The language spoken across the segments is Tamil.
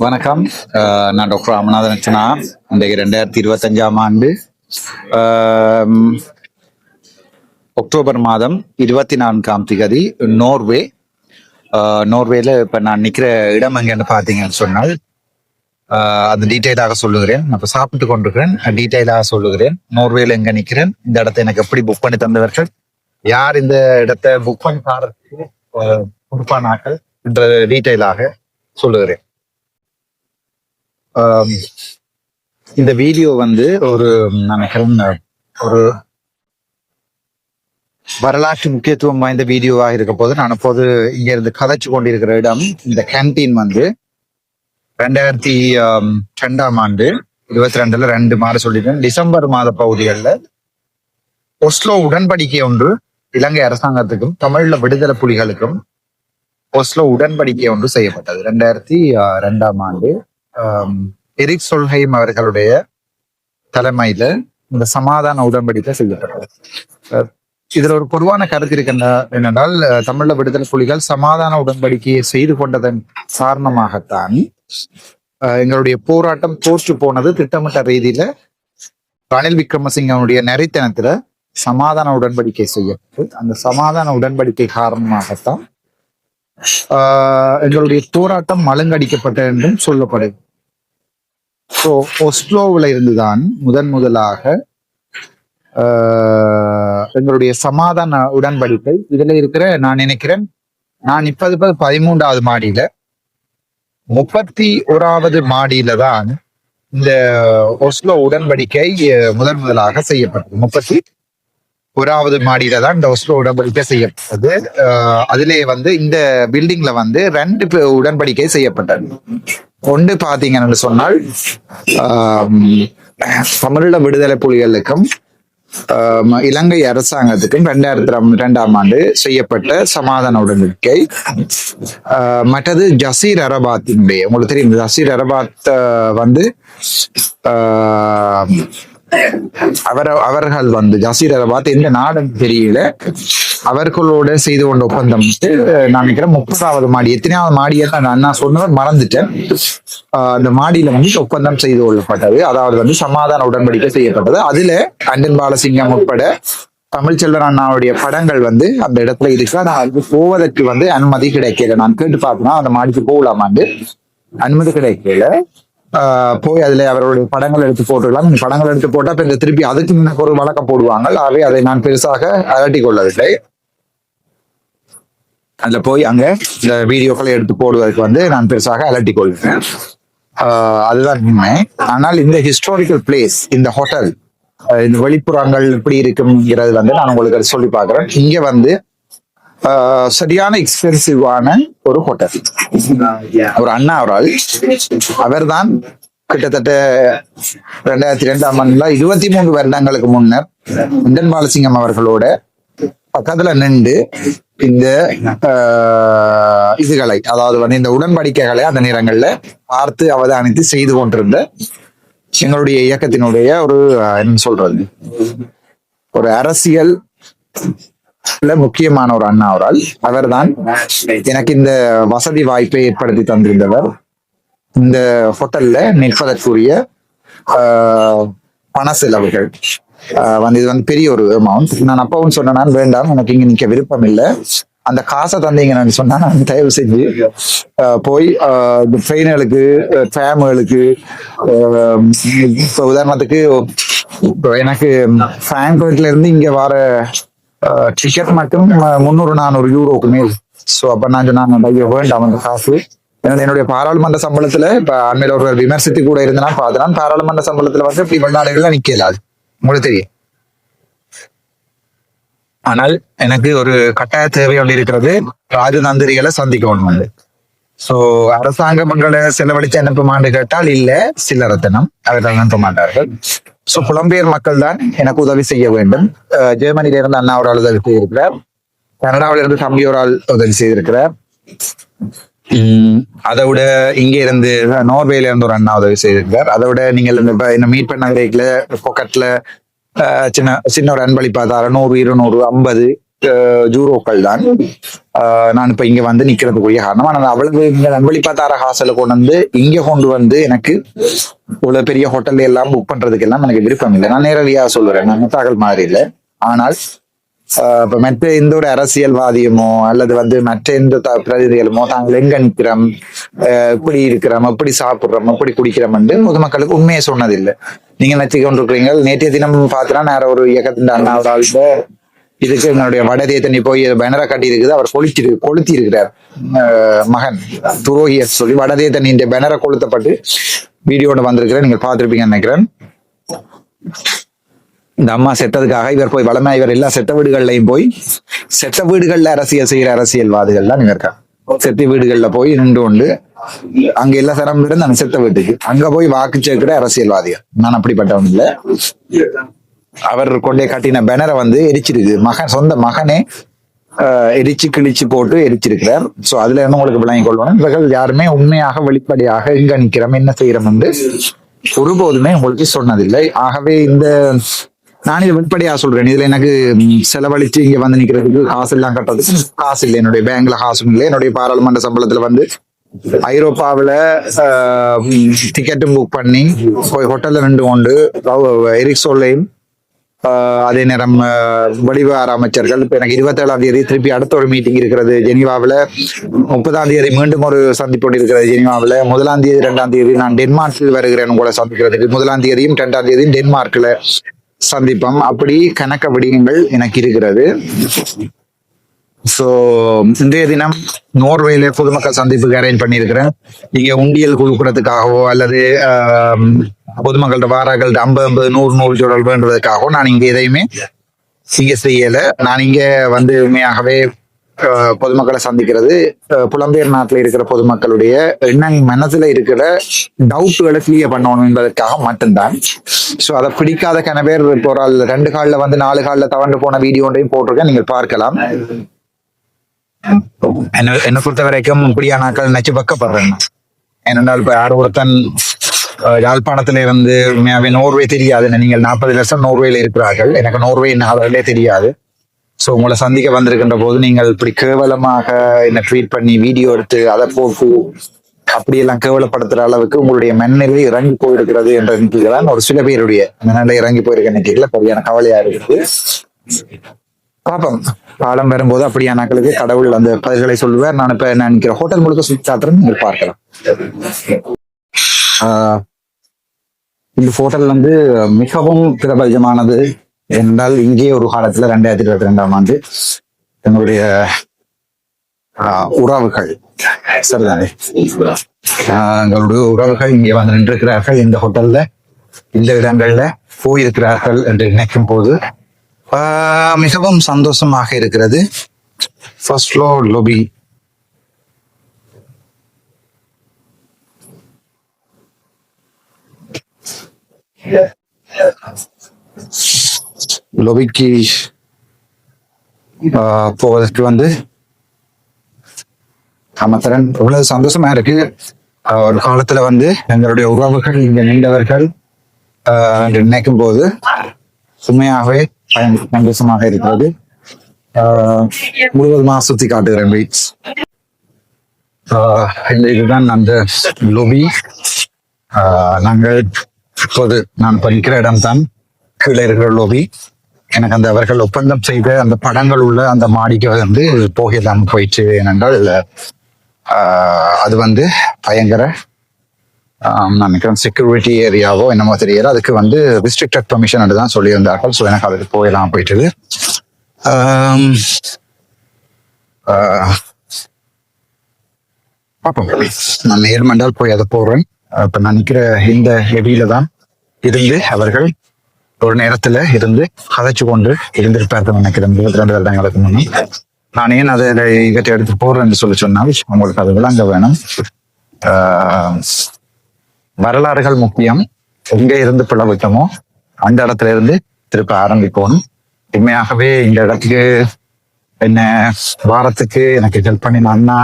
வணக்கம். நான் டாக்டர் ராமநாதன் அர்ச்சனா. இன்றைக்கு 2025ஆம் ஆண்டு அக்டோபர் மாதம் 24ஆம் திகதி நோர்வே. நோர்வேல இப்போ நான் நிற்கிற இடம் எங்கன்னு பார்த்தீங்கன்னு சொன்னால் அது டீட்டெயிலாக சொல்லுகிறேன். நான் இப்போ சாப்பிட்டு கொண்டிருக்கிறேன், டீட்டெயிலாக சொல்லுகிறேன். நோர்வேல எங்கே நிற்கிறேன், இந்த இடத்த எனக்கு எப்படி புக் பண்ணி தந்தவர்கள், யார் இந்த இடத்த புக் பண்ணி தாரத்துக்கு பொறுப்பானாக்கள் என்ற டீட்டெயிலாக சொல்லுகிறேன். இந்த வீடியோ ஒரு நினைக்கிறேன் ஒரு வரலாற்று முக்கியத்துவம் வாய்ந்த வீடியோவாக இருக்க போது, நான் அப்போது இங்க இருந்து கதைச்சு கொண்டிருக்கிற இடம் இந்த கேன்டீன் 2002ஆம் ஆண்டு 22ல 2 மாதம் சொல்லிட்டேன், டிசம்பர் மாத பகுதிகளில் ஒஸ்லோ உடன்படிக்கை ஒன்று இலங்கை அரசாங்கத்துக்கும் தமிழ்ல விடுதலை புலிகளுக்கும் ஒஸ்லோ உடன்படிக்கை ஒன்று செய்யப்பட்டது. 2002ஆம் ஆண்டு எரிக் சொல்ஹெய்ம் அவர்களுடைய தலைமையில இந்த சமாதான உடன்படிக்கை செய்யப்பட்டது. இதுல ஒரு பொதுவான கருத்து இருக்கின்ற என்னென்றால், தமிழக விடுதலை புலிகள் சமாதான உடன்படிக்கையை செய்து கொண்டதன் காரணமாகத்தான் எங்களுடைய போராட்டம் தோற்று போனது. திட்டமிட்ட ரீதியில ரணில் விக்ரமசிங்கனுடைய நெறித்தனத்துல சமாதான உடன்படிக்கை செய்யப்பட்டு, அந்த சமாதான உடன்படிக்கை காரணமாகத்தான் எங்களுடைய போராட்டம் மழுங்கடிக்கப்பட்டது என்றும் சொல்லப்படுது. ஸோ ஒஸ்லோவில் இருந்துதான் முதலாக எங்களுடைய சமாதான உடன்படிக்கை இதுல இருக்கிற, நான் நினைக்கிறேன் நான் இப்ப 13வது மாடியில 31வது மாடியில தான் இந்த ஒஸ்லோ உடன்படிக்கை முதலாக செய்யப்பட்டது. 31வது மாடியில தான் இந்த ஒஸ்லோ உடன்படிக்கை செய்யப்பட்டது. அதிலே இந்த பில்டிங்ல 2 உடன்படிக்கை செய்யப்பட்டது. ஒன்று பாத்தீங்கன்னு சொன்னால் தமிழீழ விடுதலை புலிகளுக்கும் இலங்கை அரசாங்கத்துக்கும் 2002ஆம் ஆண்டு செய்யப்பட்ட சமாதான உடன்படிக்கை. மற்றது ஜசீர் அரபாத்தினுடைய, உங்களுக்கு தெரியும் ஜசீர் அரபாத் அவர்கள் ஜசீர் அரபாத் எந்த நாடுன்னு தெரியல, அவர்களோட செய்து கொண்ட ஒப்பந்தம் நான் நினைக்கிறேன் 30வது மாடி, எத்தனையாவது மாடியை நான் சொன்னவர் மறந்துட்டேன். அந்த மாடியில ஒப்பந்தம் செய்து கொள்ளப்பட்டது. அதாவது சமாதான உடன்படிக்கை செய்யப்பட்டது. அதுல அண்டன் பாலசிங்கம் உட்பட தமிழ்ச்செல்வன் அண்ணாவுடைய படங்கள் அந்த இடத்துல இருக்கு. ஆனா அதுக்கு போவதற்கு அனுமதி கிடைக்கல. நான் கேட்டு பார்த்தேன்னா அந்த மாடிக்கு போகலாமான்னு அனுமதி கிடைக்கல. போய் அதுல அவருடைய படங்கள் எடுத்து போட்டுக்கலாம். படங்கள் எடுத்து போட்டா இப்ப திருப்பி அதுக்கு ஒரு வழக்கம் போடுவாங்க. ஆகவே அதை நான் பெருசாக அலட்டி கொள்ளவில்லை. அதுல போய் அங்க இந்த வீடியோக்களை எடுத்து போடுவதற்கு நான் பெருசாக அலட்டி கொள்கிறேன். அதுதான் உண்மை. ஆனால் இந்த ஹிஸ்டாரிக்கல் பிளேஸ், இந்த ஹோட்டல், இந்த வெளிப்புறங்கள் இப்படி இருக்குங்கிறது நான் உங்களுக்கு சொல்லி பார்க்கிறேன். இங்க சரியான எக்ஸ்பென்சிவான ஒரு ஹோட்டல். ஒரு அண்ணா அவர் தான் கிட்டத்தட்ட 2002ஆம் ஆண்டுல 23 வருடங்களுக்கு முன்னர் அண்டன் பாலசிங்கம் அவர்களோட பக்கத்துல நின்று இந்த இதுகளை, அதாவது இந்த உடன்படிக்கைகளை அந்த நேரங்கள்ல பார்த்து அவதானித்து செய்து கொண்டிருந்த எங்களுடைய இயக்கத்தினுடைய என்ன சொல்றது, ஒரு அரசியல் முக்கியமான ஒரு அண்ணா அவர் தான் எனக்கு இந்த வசதி வாய்ப்பை ஏற்படுத்தி தந்திருந்தவர். இந்த ஹோட்டல்ல நிற்பதற்குரிய பண செலவுகள் இது பெரிய ஒரு அமௌண்ட். நான் அப்பவும் சொன்னேன், வேண்டாம் எனக்கு இங்க நிக்க விருப்பம் இல்லை, அந்த காசை தந்தீங்கன்னு சொன்னா நான் தயவு செஞ்சு போய் இந்த ட்ரெயின்களுக்கு, ட்ராம்களுக்கு, இப்போ உதாரணத்துக்கு எனக்கு பிராங்க்ஃபர்ட்ல இருந்து இங்க வர டிக்கெட் மட்டும் 300-400 யூரோக்கு மேல். ஸோ அப்ப நான் சொன்னாங்க வேண்டாம் அந்த காசு. என்னுடைய பாராளுமன்ற சம்பளத்துல இப்ப அண்மையில ஒரு விமர்சித்து கூட இருந்தனா பார்த்தேன், பாராளுமன்ற சம்பளத்துல இப்படி வெளிநாடுகள்லாம் நிக்கலாது, உங்களுக்கு தெரியும். ஆனால் எனக்கு ஒரு கட்டாய தேவை ஒன்று இருக்கிறது, ராஜதந்திரிகளை சந்திக்கணும். சோ அரசாங்கங்களை செலவழிச்சு அனுப்புமான்னு கேட்டால் இல்ல, சில்லறத்தனம், அவர்கள் அனுப்ப மாட்டார்கள். சோ புலம்பெயர் மக்கள் தான் எனக்கு உதவி செய்ய வேண்டும். ஜெர்மனியில இருந்து அண்ணா ஒரு ஆள் உதவி செய்திருக்கிறார், கனடாவில இருந்து தம்பி ஒரு ஆள் உதவி செய்திருக்கிறார், அதை விட இங்க இருந்து நோர்வேல இருந்து ஒரு அண்ணா உதவி செய்திருக்கிறார். அதை விட நீங்கள் இந்த மீட் பண்ண பாக்கெட்ல சின்ன சின்ன ஒரு அன்பளிப்பா 100, 200, 50 ஜூரோக்கள் தான். நான் இப்ப இங்க வந்து நிக்கிறதுக்குரிய காரணம். ஆனா அவ்வளவு இங்க நண்பளிப்பாத்தார ஹாசல கொண்டு வந்து இங்க கொண்டு வந்து எனக்கு இவ்வளவு பெரிய ஹோட்டல் எல்லாம் புக் பண்றதுக்கு எல்லாம் எனக்கு விருப்பம் இல்லை. நான் நேரடியா சொல்லுறேன், நான் முத்தாக்கள் மாதிரி இல்லை. ஆனால் இப்ப மற்ற எந்த ஒரு அரசியல்வாதியமோ அல்லது வந்து மற்ற எந்த பிரதிநிதிகளுமோ தாங்கள் எங்க நிற்கிறோம், எப்படி இருக்கிறோம், எப்படி சாப்பிடுறோம், எப்படி குடிக்கிறோம் என்று பொதுமக்களுக்கு உண்மையை சொன்னதில்லை. நீங்க நினைச்சு கொண்டிருக்கிறீங்க. நேற்றைய தினம் பார்த்தா நேர ஒரு இயக்கத்தின் அண்ணாவிட இதுக்கு எங்களுடைய வடதே தண்ணி போய் பேனரை கட்டி இருக்குது. அவர் கொளுத்தி இருக்கிறார். மகன் துரோகியர் சொல்லி வடதே தண்ணி பேனரை கொளுத்தப்பட்டு வீடியோட வந்திருக்கிறேன். நீங்கள் பார்த்திருப்பீங்கன்னு நினைக்கிறேன். இந்த அம்மா செத்ததுக்காக இவர் போய் வளமை இவர் எல்லா செத்த வீடுகள்லையும் போய் செத்த வீடுகள்ல அரசியல் செய்யற அரசியல்வாதிகள் தான் இவருக்கா. செத்த வீடுகள்ல போய் நின்று கொண்டு அங்க எல்லா சிரமம் இருந்து அந்த செத்த வீட்டுக்கு அங்க போய் வாக்கு சேர்க்கிற அரசியல்வாதிகள். நான் அப்படிப்பட்டவன் இல்லை. அவர் கொண்டே கட்டின பேனரை வந்து எரிச்சிருக்கு. சொந்த மகனே எரிச்சு கிழிச்சு போட்டு எரிச்சிருக்கிறார். சோ அதுல இருந்து உங்களுக்கு விளங்கி கொள்ளணும், இவர்கள் யாருமே உண்மையாக வெளிப்படையாக எங்க நிக்கிறோம் என்ன செய்யறோம் என்று ஒருபோதுமே உங்களுக்கு சொன்னதில்லை. ஆகவே நான் இது வெளிப்படையா சொல்றேன். இதுல எனக்கு செலவழிச்சு இங்க வந்து நிக்கிறதுக்கு காசு எல்லாம் கட்டுறதுக்கு காசு இல்லை. என்னுடைய பேங்க்ல காசும் இல்லை. என்னுடைய பாராளுமன்ற சம்பளத்துல வந்து ஐரோப்பாவில டிக்கெட்டும் புக் பண்ணி போய் ஹோட்டல்ல நின்று கொண்டு எரிக்சோல்லையும் அதே நேரம் வெளிவார அமைச்சர்கள் இப்ப எனக்கு 27ஆம் தேதி திருப்பி அடுத்த ஒரு மீட்டிங் இருக்கிறது ஜெனீவாவில். 30ஆம் தேதி மீண்டும் ஒரு சந்திப்போடு இருக்கிறது ஜெனீவாவில். 1ஆம் தேதி 2ஆம் தேதி நான் டென்மார்க்கில் வருகிறேன் உங்களை சந்திக்கிறதுக்கு. 1ஆம் தேதியும் 2ஆம் தேதியும் டென்மார்க்ல சந்திப்போம். அப்படி கணக்க விடயங்கள் எனக்கு இருக்கிறது. சோ இன்றைய தினம் நோர்வேல பொதுமக்கள் சந்திப்புக்கு அரேஞ்ச் பண்ணியிருக்கிறேன். இங்க உண்டியல் கொடுக்கறதுக்காகவோ அல்லது பொதுமக்கள்கிட்ட வாராக்கள் 50 100 ஜோடல் வேண்டுவதற்காகவோ நான் இங்க எதையுமே இங்க செய்யல. நான் இங்க வந்து உண்மையாகவே பொதுமக்களை சந்திக்கிறது புலம்பெயர் நாட்டில் இருக்கிற பொதுமக்களுடைய மனசுல இருக்கிற டவுட்டுகளை கிளியர் பண்ணணும் என்பதற்காக மட்டும்தான். ஸோ அதை பிடிக்காத கனவேர் போற 2 காலில் வந்து 4 காலில் தவண்டு போன வீடியோ ஒன்றையும் போட்டிருக்கேன், நீங்கள் பார்க்கலாம். என்னை பொறுத்த வரைக்கும் இப்படியான நாட்கள் நினைச்சு பக்கப்படுறேன். ஏனென்றால் இப்ப யார் ஒருத்தன் யாழ்ப்பாணத்துல இருந்து உண்மையாவே நோர்வே தெரியாது. நீங்கள் 40 லட்சம் நோர்வேல இருக்கிறார்கள். எனக்கு நோர்வே நாளே தெரியாது. ஸோ உங்களை சந்திக்க வந்திருக்கின்ற போது நீங்கள் இப்படி கேவலமாக என்ன ட்வீட் பண்ணி வீடியோ எடுத்து அதை போட்டு அப்படியெல்லாம் கேவலப்படுத்துற அளவுக்கு உங்களுடைய மனநிலை இறங்கி போயிருக்கிறது என்ற எண்ணிக்கைதான் ஒரு சில பேருடைய மனநிலை இறங்கி போயிருக்க எண்ணிக்கையில சரியான கவலையா இருக்குது. பாப்போம், காலம் வரும்போது அப்படியான நாட்களுக்கு கடவுள் அந்த பதில்களை சொல்லுவார். நான் இப்ப நினைக்கிற ஹோட்டல் முழுக்க சுற்றி காட்டுறேன், நீங்கள் பார்க்கலாம். இந்த ஹோட்டல் வந்து மிகவும் பிரபலமானது என்றால் இங்கே ஒரு காலத்துல 2022ஆம் ஆண்டு எங்களுடைய உறவுகள் சரிதானே, எங்களுடைய உறவுகள் இங்கே வந்து நின்றிருக்கிறார்கள். இந்த ஹோட்டல்ல இந்த இடங்கள்ல போயிருக்கிறார்கள் என்று நினைக்கும் போது மிகவும் சந்தோஷமாக இருக்கிறது. ஃபர்ஸ்ட் ஃப்ளோர் லொபி, லொபிக்கு போவதற்கு வந்து அமர்த்தரன் எவ்வளவு சந்தோஷமா இருக்கு. ஒரு காலத்துல வந்து எங்களுடைய உறவுகள் இங்க நின்றவர்கள் நினைக்கும் போது உண்மையாகவே சந்தோஷமாக இருக்கிறது. முழுவதுமாக சுத்தி காட்டுகிறேன். பீச் இதுதான் அந்த லொபி. நாங்கள் இப்போது நான் படிக்கிற இடம் தான் கீழே இருக்கிற லோபி. எனக்கு அந்த அவர்கள் ஒப்பந்தம் செய்த அந்த படங்கள் உள்ள அந்த மாடிக்கு வந்து போகலாம் போயிட்டு. ஏனென்றால் அது வந்து பயங்கர நான் நினைக்கிறேன் செக்யூரிட்டி ஏரியாவோ என்னமோ தெரியல. அதுக்கு வந்து ரிஸ்ட்ரிக்டட் பெர்மிஷன் தான் சொல்லியிருந்தார்கள். ஸோ எனக்கு அதுக்கு போயெல்லாம் போயிட்டு பார்ப்போம். நான் நேர்மண்டால் போய் அதை போடுறேன். இப்ப நான் நினைக்கிற இந்த ஹெவியில தான் இருந்து அவர்கள் ஒரு நேரத்துல இருந்து கதைச்சு கொண்டு இருந்திருப்பார்கள் நினைக்கிறேன். 22 வருடங்களுக்கு முன்னே. நான் ஏன் அதை இவற்றை எடுத்து போடுறேன்னு சொன்னால் உங்களுக்கு அது விளங்க வேணும். வரலாறுகள் முக்கியம். எங்க இருந்து பிளவிட்டமோ அந்த இடத்துல இருந்து திருப்ப ஆரம்பிக்கணும். உண்மையாகவே இந்த இடத்துக்கு என்ன வாரத்துக்கு எனக்கு ஹெல்ப் பண்ணின அண்ணா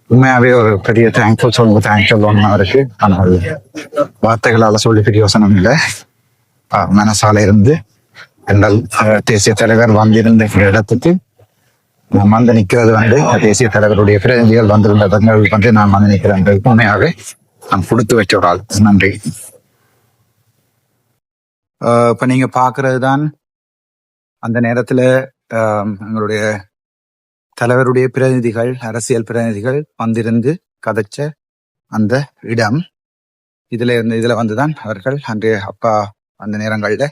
உண்மையாவே ஒரு பெரிய தேங்க்ஃபுல் சொல்லணும் அவருக்கு. ஆனால் வார்த்தைகளால சொல்லி பிரயோசனம் இல்லை. மனசால இருந்து எங்கள் தேசிய தலைவர் வந்திருந்த இடத்துக்கு நான் வந்து நிற்கிறது வந்து தேசிய தலைவருடைய பிரதிநிதிகள் வந்திருந்த இடங்கள் வந்து நான் வந்து நிற்கிறேன். உண்மையாக நான் கொடுத்து வச்ச ஒரு ஆள். நன்றி. இப்ப நீங்க பாக்குறது தான் அந்த நேரத்துல எங்களுடைய தலைவருடைய பிரதிநிதிகள், அரசியல் பிரதிநிதிகள் வந்திருந்து கதைச்ச அந்த இடம். இதுல வந்துதான் அவர்கள் அன்றைய அப்பா அந்த நேரங்கள்ல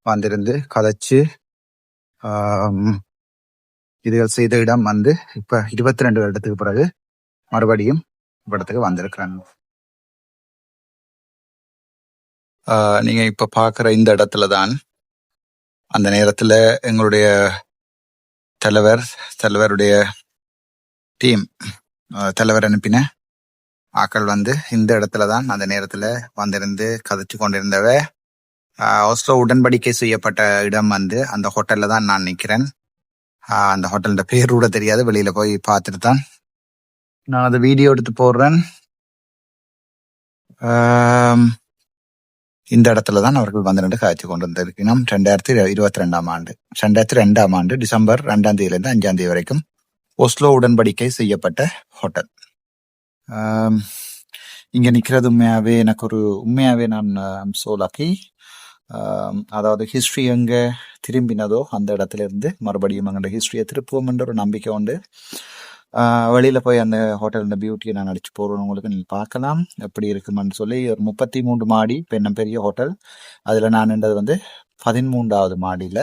வந்திருந்து கதைச்சு இதுகள் செய்த இடம் வந்து இப்ப 22 வருடத்துக்கு பிறகு மறுபடியும் இடத்துக்கு வந்திருக்கிறாங்க. நீங்க இப்ப பாக்குற இந்த இடத்துலதான் அந்த நேரத்துல எங்களுடைய தலைவருடைய டீம் தலைவர் அனுப்பின ஆக்கள் வந்து இந்த இடத்துலதான் அந்த நேரத்துல வந்திருந்து கதைச்சு கொண்டிருந்தவ. ஆஸ்லோ உடன்படிக்கை செய்யப்பட்ட இடம் வந்து அந்த ஹோட்டல்ல தான் நான் நிக்கிறேன். அந்த ஹோட்டலோட பேர் கூட தெரியாது, வெளியில போய் பார்த்துட்டு தான் நான் அதை வீடியோ எடுத்து போடுறேன். இந்த இடத்துல தான் அவர்கள் வந்து காய்ச்சி கொண்டு வந்திருக்கணும். 2022 ஆண்டு டிசம்பர் 2ஆம் தேதியிலிருந்து 5ஆம் தேதி வரைக்கும் ஒஸ்லோ உடன்படிக்கை செய்யப்பட்ட ஹோட்டல். இங்க நிக்கிறது உண்மையாவே நான் சோ லக்கி. அதாவது ஹிஸ்டரி எங்க திரும்பினதோ அந்த இடத்துல இருந்து மறுபடியும் எங்களோட ஹிஸ்டரியை திருப்புவோம் என்ற ஒரு நம்பிக்கை உண்டு. வெளியில போய் அந்த ஹோட்டல் பியூட்டியை நான் அடிச்சு போறேன். உங்களுக்கு நீங்க பார்க்கலாம் எப்படி இருக்குமென்னு சொல்லி. ஒரு 33 மாடி பெரிய ஹோட்டல். அதுல நான் நின்றது வந்து 13வது மாடியில.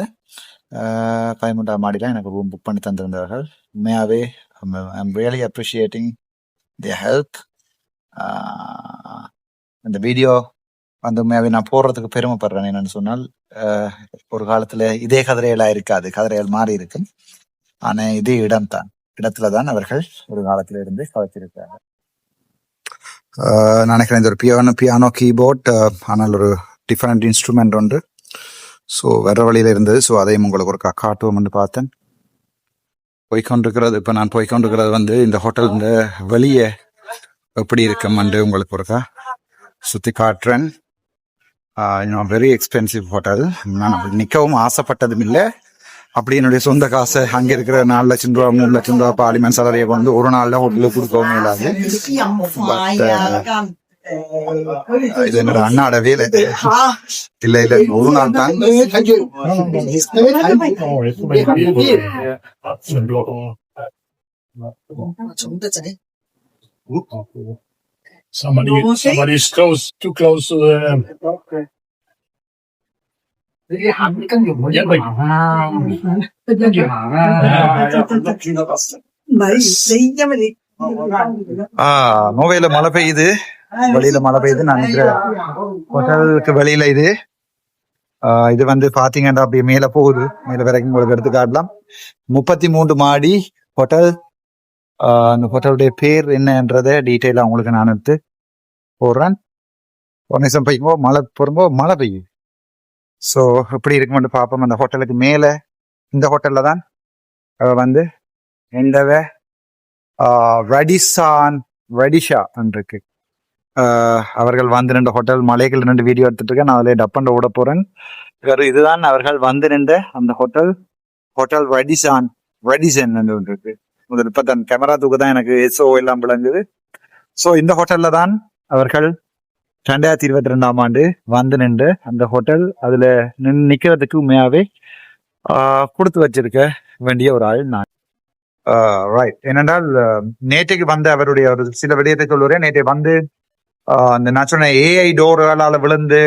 13வது மாடியில எனக்கு ரூம் புக் பண்ணி தந்திருந்தார்கள். உண்மையாவே I'm really appreciating their help. இந்த வீடியோ வந்து உண்மையாவே நான் போடுறதுக்கு பெருமைப்படுறேன். என்னன்னு சொன்னால் ஒரு காலத்துல இதே கதிரையெல்லாம் இருக்காது, கதிரைகள் மாறி இருக்கு. ஆனா இதே இடத்துலதான் அவர்கள் ஒரு காலத்துல இருந்து கலைச்சிருக்காங்க. நினைக்கிறேன் இது ஒரு பியானோ கீபோர்ட், ஆனால் ஒரு டிஃபரெண்ட் இன்ஸ்ட்ருமெண்ட் உண்டு. ஸோ வர வழியில இருந்தது. ஸோ அதையும் உங்களுக்கு ஒரு காட்டுவோம்னு பார்த்தேன். போய்கொண்டிருக்கிறது இப்போ நான் போய்கொண்டிருக்கிறது வந்து இந்த ஹோட்டல் வெளியே எப்படி இருக்குமென்று உங்களுக்கு ஒருக்கா சுத்தி காட்டுறேன். Very expensive hotel. நான் நிற்கவும் ஆசைப்பட்டதும் இல்லை. அப்படி என்னுடைய சொந்த காசை அங்க இருக்கிற 4 லட்சம் ரூபா 3 லட்சம் ரூபா பார்லிமெண்ட் சாலரியை வந்து ஒரு நாள்ல ஹோட்டலுக்கு கொடுக்கவும் இல்லாது. இது என்னோட அண்ணாட வேலை இல்ல ஒரு நாள் தான். Somebody's too close to the. நோவையில மழை பெய்யுது, வெளியில மழை பெய்யுது. நான் ஹோட்டலுக்கு வெளியில இது வந்து பாத்தீங்கன்னா அப்படியே மேல போகுது. மேல வரைக்கும் உங்களுக்கு எடுத்து காட்டலாம். 33 மாடி ஹோட்டல். அந்த ஹோட்டலுடைய பேர் என்னன்றத டீட்டெயிலா உங்களுக்கு நான் எடுத்து போடுறேன். ஒரு நிமிஷம் போய்க்கும்போது மழை பெய்யும். ஸோ எப்படி இருக்குமென்று பார்ப்போம். அந்த ஹோட்டலுக்கு மேல இந்த ஹோட்டல்ல தான் வந்து எந்தவ ரடிஷா இருக்கு. அவர்கள் வந்து நின்ற ஹோட்டல் மலைகள் 2 வீடியோ எடுத்துட்டு இருக்கேன். நான் அதில் டப்பண்ட விட போறேன். இதுதான் அவர்கள் வந்து நின்ற அந்த ஹோட்டல் ரடிசன் இருக்கு. முதல் இப்ப தன் கேமரா தூக்க தான் எனக்கு எஸ்ஓ எல்லாம் விளங்குது. ஸோ இந்த ஹோட்டல்ல தான் அவர்கள் 2022ஆம் ஆண்டு வந்து நின்று அந்த ஹோட்டல் அதுல நிக்கிறதுக்கு உண்மையாவே கொடுத்து வச்சிருக்க வேண்டிய ஒரு ஆள் நான். ரைட். ஏனென்றால் நேற்றைக்கு வந்து அவருடைய ஒரு சில விடயத்தை சொல்லுறேன். நேற்றை வந்து அந்த நான் சொன்ன ஏஐ டோர்களால விழுந்து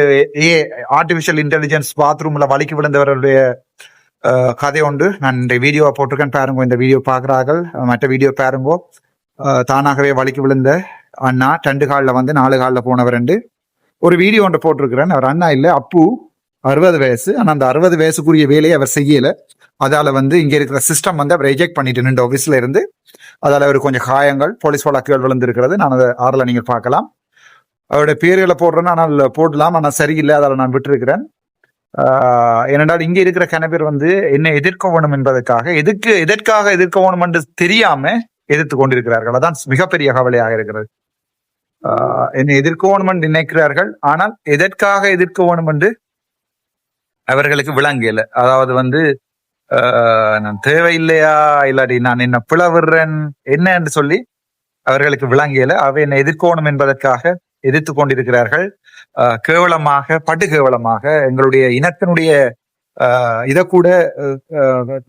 ஆர்டிபிஷியல் இன்டெலிஜென்ஸ் பாத்ரூம்ல வலிக்கு விழுந்தவர்களுடைய கதை உண்டு. நான் இந்த வீடியோவை போட்டிருக்கேன் பாருங்க. இந்த வீடியோ பாக்குறார்கள், மற்ற வீடியோ பாருங்கோ. தானாகவே வலிக்கு விழுந்த அண்ணா 2 காலில் வந்து 4 காலில் போனவர் ஒரு வீடியோ ஒன்று போட்டிருக்கிறேன். அவர் அண்ணா இல்லை, அப்பு 60 வயசு. ஆனால் அந்த 60 வயசுக்குரிய வேலையை அவர் செய்யல. அதால வந்து இங்க இருக்கிற சிஸ்டம் வந்து அவர் ரிஜெக்ட் பண்ணிட்டு நின்று ஆஃபீஸ்ல இருந்து. அதால அவர் கொஞ்சம் காயங்கள், போலீஸ் வழக்குகள் விழுந்திருக்கிறது. நான் அதை ஆறுல நீங்கள் பார்க்கலாம். அவருடைய பேர்களை போடுறேன்னு ஆனால் போடலாம், ஆனால் சரியில்லை, அதால நான் விட்டுருக்கிறேன். ஏனென்றால் இங்க இருக்கிற கணவர் வந்து என்ன எதிர்க்க வேணும் என்பதற்காக எதற்காக எதிர்க்க வேணும் என்று தெரியாம எதிர்த்து கொண்டிருக்கிறார்கள். அதான் மிகப்பெரிய கவலையாக இருக்கிறது. என்னை எதிர்க்க வேணும் என்று நினைக்கிறார்கள், ஆனால் எதற்காக எதிர்க்க வேணும் என்று அவர்களுக்கு விளங்கல. அதாவது வந்து நான் தேவையில்லையா இல்லாட்டி நான் என்ன பிளவுறேன் என்ன என்று சொல்லி அவர்களுக்கு விளங்கியல. அவை என்னை எதிர்க்கணும் என்பதற்காக எதிர்த்து கொண்டிருக்கிறார்கள். கேவலமாக படுகேவலமாக எங்களுடைய இனத்தினுடைய இதை கூட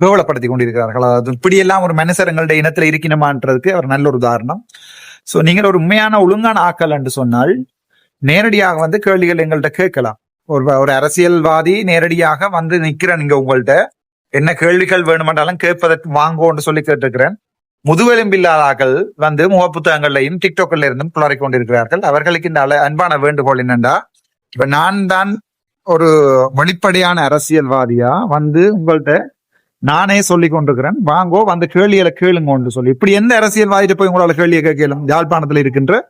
கேவலப்படுத்தி கொண்டிருக்கிறார்கள். அதாவது இப்படியெல்லாம் ஒரு மனுஷர் எங்களுடைய இனத்துல இருக்கணுமான்றதுக்கு அவர் நல்ல ஒரு உதாரணம். சோ நீங்கள் ஒரு உண்மையான ஒழுங்கான ஆக்கள் என்று சொன்னால் நேரடியாக வந்து கேள்விகள் எங்கள்கிட்ட கேட்கலாம். ஒரு அரசியல்வாதி நேரடியாக வந்து நிக்கிறேன் நீங்க உங்கள்கிட்ட என்ன கேள்விகள் வேணுமென்றாலும் கேட்பதற்கு வாங்கோன்னு சொல்லி கேட்டிருக்கிறேன். முதுகெலும்பில்லாதாக்கள் வந்து முகப்புத்தகங்களையும் டிக்டாக்ல இருந்தும் புலரிக் கொண்டிருக்கிறார்கள். அவர்களுக்கு இந்த அன்பான வேண்டுகோள் என்னண்டா, இப்ப நான் தான் ஒரு வெளிப்படையான அரசியல்வாதியா வந்து உங்கள்கிட்ட நானே சொல்லி கொண்டிருக்கிறேன், வாங்கோ வந்து கேள்விகளை கேளுங்கன்னு சொல்லி. இப்படி எந்த அரசியல்வாதிட்டு போய் உங்களால கேள்வியை கேட்கலாம்? யாழ்ப்பாணத்துல இருக்கின்ற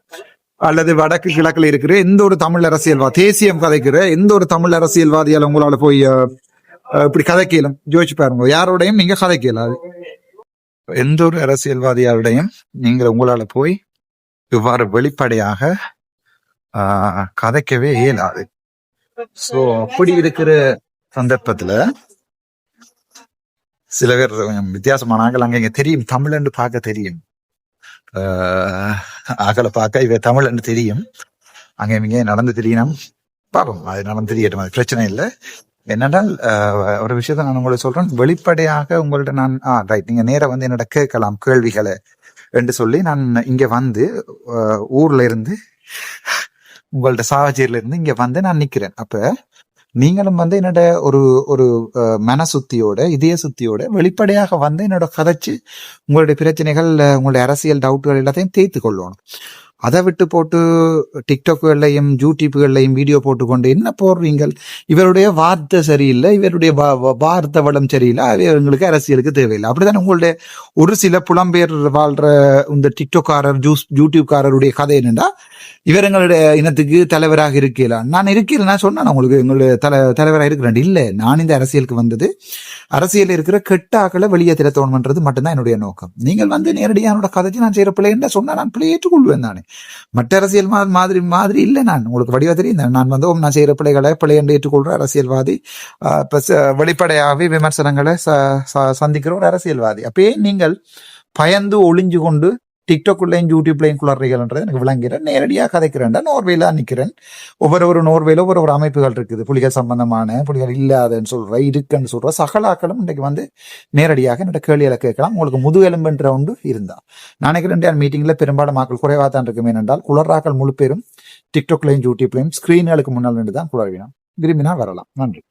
அல்லது வடக்கு கிழக்குல இருக்கிற எந்த ஒரு தமிழ் அரசியல்வாதி, தேசியம் கதைக்கிற எந்த ஒரு தமிழ் அரசியல்வாதியால உங்களால போய் இப்படி கதைக்கலாம்? ஜோதிச்சு பாருங்க, யாரோடையும் நீங்க கதைக்கலாது. எந்த ஒரு அரசியல்வாதியாருடையும் நீங்க உங்களால போய் இவ்வாறு வெளிப்படையாக கதைக்கவே இயலாது. சோ அப்படி இருக்கிற சந்தர்ப்பத்துல சில பேர் வித்தியாசமானாக்கள் அங்க இங்க தெரியும், தமிழ் என்று பார்க்க தெரியும், அகலை பார்க்க இவ தமிழ் என்று தெரியும், அங்க இங்க நடந்து தெரியணும். பாப்போம், அது நடந்து தெரியட்டும், அது பிரச்சனை இல்லை. என்னென்றால் ஒரு விஷயத்த நான் உங்களுக்கு சொல்றேன், வெளிப்படையாக உங்கள்ட்ட நான் ரைட் நீங்க நேர வந்து என்னோட கேட்கலாம் கேள்விகளை என்று சொல்லி நான் இங்க வந்து ஊர்ல இருந்து உங்கள்ட்ட சாவச்சேரியில இருந்து இங்க வந்து நான் நிக்கிறேன். அப்ப நீங்களும் வந்து என்னோட ஒரு ஒரு மன சுத்தியோட இதய சுத்தியோட வெளிப்படையாக வந்து என்னோட கதைச்சு உங்களுடைய பிரச்சனைகள் உங்களுடைய அரசியல் டவுட்டுகள் எல்லாத்தையும் தேய்த்து கொள்ளணும். அதை விட்டு போட்டு டிக்டாக்குகள்லையும் யூடியூப்கள்லையும் வீடியோ போட்டுக்கொண்டு என்ன போடுறீங்கள், இவருடைய வார்த்தை சரியில்லை, இவருடைய வார்த்தை வளம் சரியில்லை, இவங்களுக்கு அரசியலுக்கு தேவையில்லை. அப்படிதான் உங்களுடைய ஒரு சில புலம்பெயர் வாழ்ற இந்த டிக்டாக்காரர் யூடியூப்காரருடைய கதை என்னன்னா, இவர் எங்களுடைய இனத்துக்கு தலைவராக இருக்கலாம். நான் இருக்கல, நான் சொன்னேன் உங்களுக்கு எங்களுடைய தலைவராக இருக்கிறேன். இல்லை, நான் இந்த அரசியலுக்கு வந்தது அரசியல் இருக்கிற கெட்ட ஆக்களை வெளியே திறத்தோணுன்றது மட்டும்தான் என்னுடைய நோக்கம். நீங்கள் வந்து நேரடியாக கதைச்சு நான் செய்யற பிள்ளை என்ன சொன்னா நான் பிள்ளை ஏற்றுக்கொள்வேன். தானே மற்ற அரசியல் மாதிரி இல்லை. நான் உங்களுக்கு வடிவா தெரியும், நான் வந்து நான் செய்யற பிள்ளைகளை பிள்ளை என்று ஏற்றுக்கொள்ற அரசியல்வாதி, வெளிப்படையாகவே விமர்சனங்களை சந்திக்கிற ஒரு அரசியல்வாதி. அப்பயே நீங்கள் பயந்து ஒளிஞ்சு கொண்டு டிக்டாக்குள்ளையும் யூடியூப்லையும் குளறீங்கன்றது எனக்கு விளங்கிறேன். நேரடியாக கதைக்கிறேன்டா நோர்வேல நிற்கிறேன். ஒவ்வொரு நோர்வேல ஒவ்வொரு அமைப்புகள் இருக்குது, புலிகள் சம்பந்தமான, புலிகள் இல்லாதன்னு சொல்ற, இருக்குன்னு சொல்ற சகலாக்களும் இன்றைக்கு வந்து நேரடியாக என்னோட கேள்விகளை கேட்கலாம். உங்களுக்கு முதுகெலும்புன்ற ஒன்று இருந்தா நான் நினைக்கிறேன் மீட்டிங்ல பெரும்பாலும் மக்கள் குறைவாக தான் இருக்கும். ஏனென்றால் குளராக்கள் முழு பேரும் டிக்டாக்லையும் யூடியூப்லையும் ஸ்கிரீன்களுக்கு முன்னால் நின்று தான் குளறினோம். விரும்பினா வரலாம். நன்றி.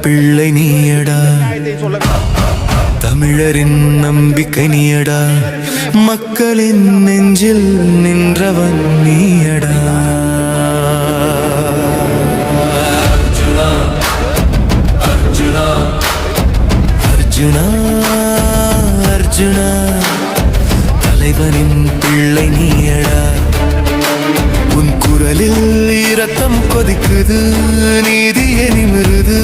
பிள்ளை நீயடா, தமிழரின் நம்பிக்கை நீயடா, மக்களின் நெஞ்சில் நின்றவன் நீயடா. அர்ஜுனா அர்ஜுனா அர்ஜுனா, தலைவனின் பிள்ளை நீயடா. உன் குரலில் இரத்தம் கொதிக்குது, நீதியை நிமிருது.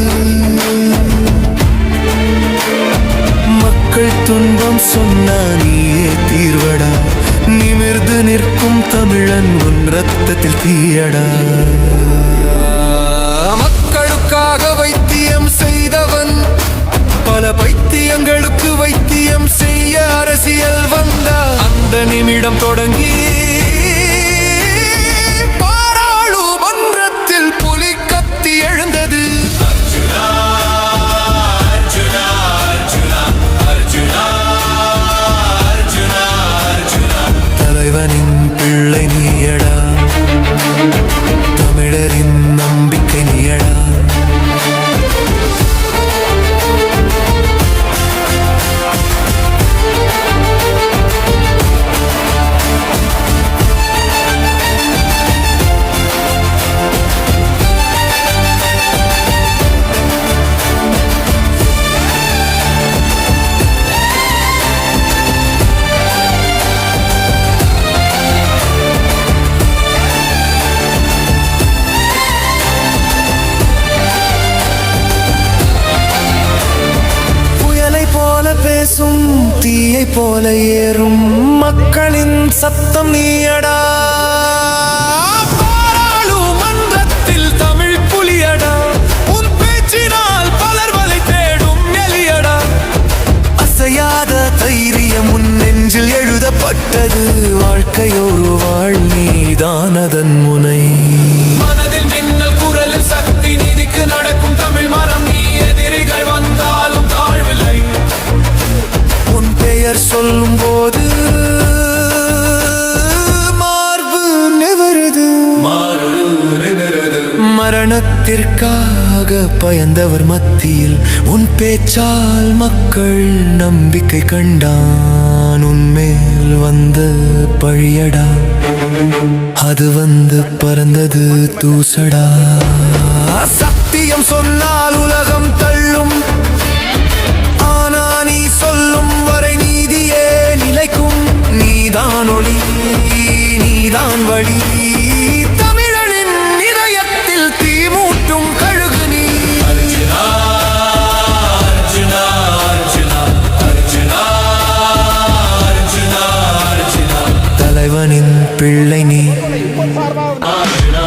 மக்கள் துன்பம் சொன்னா நீயே தீர்வடா, நிமிர்ந்து நிற்கும் தமிழன் உன் ரத்தத்தில் தீயடா. மக்களுக்காக வைத்தியம் செய்தவன், பல பைத்தியங்களுக்கு வைத்தியம் செய்ய அரசியல் வந்தா. அந்த நிமிடம் தொடங்கி புலி கத்தி எழுந்தது. அர்ஜுனா அர்ஜுனா அர்ஜுனா அர்ஜுனா அர்ஜுனா அர்ஜுனா, தலைவனின் பிள்ளை நீயடா, தமிழரின் நம்பிக்கை நீயடா. பேசும் தீயை போல ஏறும் மக்களின் சத்தம் நீயடா. பாராளுமன்றத்தில் தமிழ் புலியடா, உன் பேச்சினால் பலர் வலை தேடும் எலியடா. அசையாத தைரியம் உன் நெஞ்சில் எழுதப்பட்டது, வாழ்க்கையொரு வாழ் நீதானதன் முனை. மனதில் மின்னல் குரலில் சக்தி, நீதிக்கு நடக்கும் தமிழ் மரம், நீ எதிரிகள் வந்தாலும் தாழ்வில்லை. உன் பெயர் சொல்லும் போது மார்பு நிவருது. மரணத்திற்காக பயந்தவர் மத்தியில் உன் பேச்சால் மக்கள் நம்பிக்கை கண்டான். உன்மேல் வந்த பழியடா, அது வந்து பறந்தது தூசடா. சத்தியம் சொன்னால் உலகம் தள்ளும், ஆனா நீ சொல்லும் வரை நீதியே நிலைக்கும். நீதான் ஒளி, நீதான் வழி, தமிழனின் இதயத்தில் தீ மூட்டும் கழுகு நீ. அர்ஜுனா அர்ஜுனா அர்ஜுனா அர்ஜுனா அர்ஜுனா அர்ஜுனா, தலைவனின் பிள்ளை நீ. அர்ஜுனா